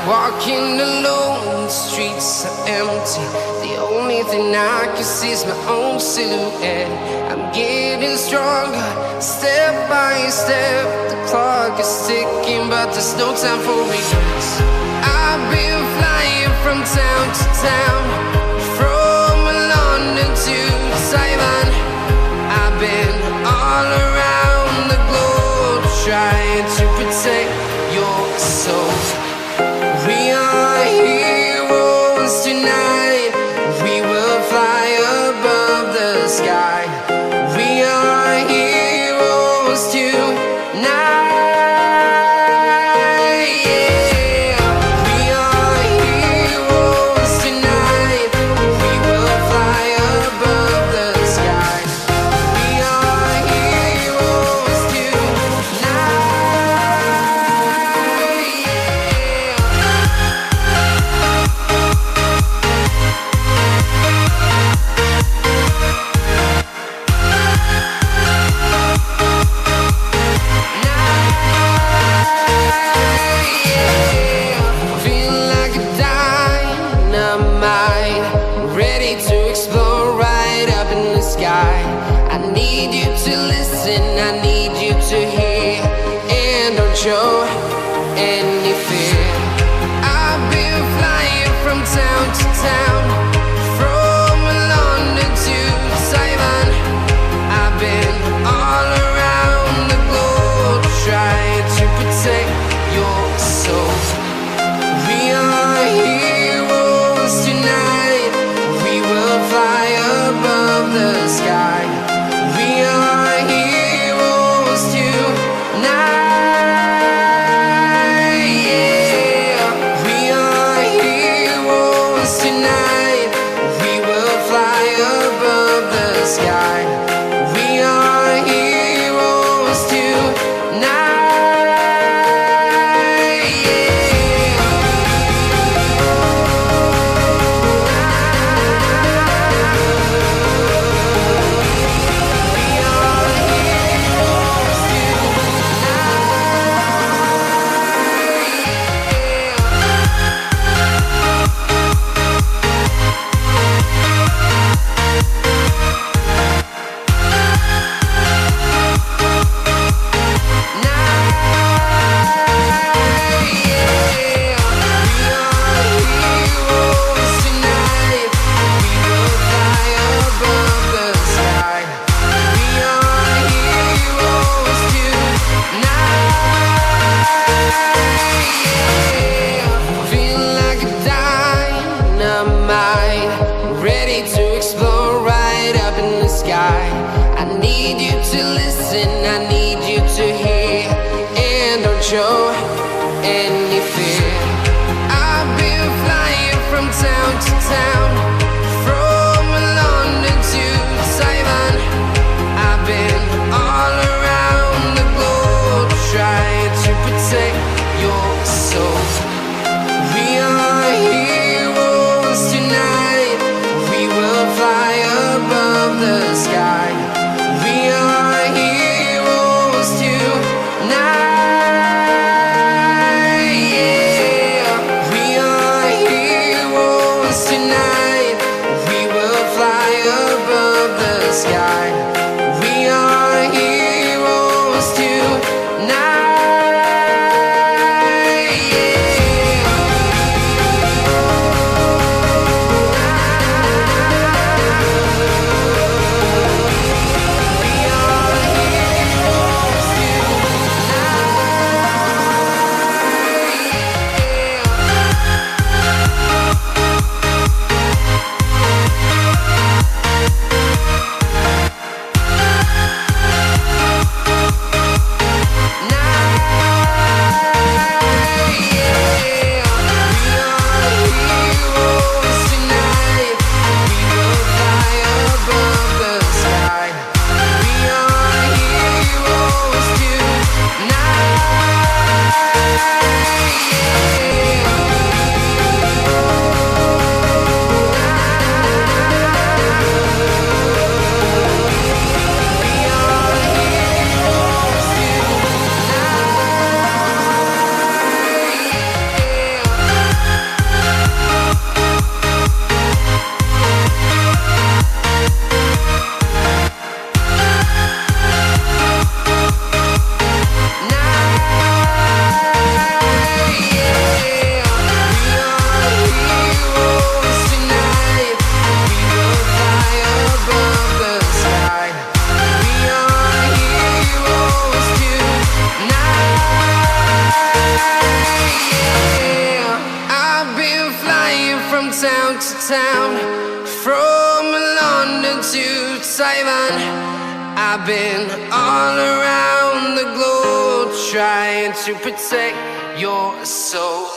Walking alone, the streets are empty. The only thing I can see is my own silhouette. I'm getting stronger, step by step. The clock is ticking, but there's no time for regrets. I've been flying from town to town, from London to Taiwan. I've been all around the globe, trying to protect your soul. We are heroes tonight. We will fly above the sky. We are heroes tonight. Yeah. We are heroes tonight. We will fly above the sky. We are heroes tonight. I need you to hear, and don't show any fear. I've been flying from town to town, from London to Taiwan. I've been all around the globe, trying to protect your soul. We are heroes tonight. We will fly above the sky. We are heroes tonight. Yeah. We are heroes tonight. We will fly above the sky. We are heroes tonight. Show any fear. I've been flying from town to town, from London to Taiwan. I've been all around the globe, trying to protect your soul. We are heroes tonight. We will fly above the sky. We are heroes. town to town, from London to Taiwan. I've been all around the globe trying to protect your soul.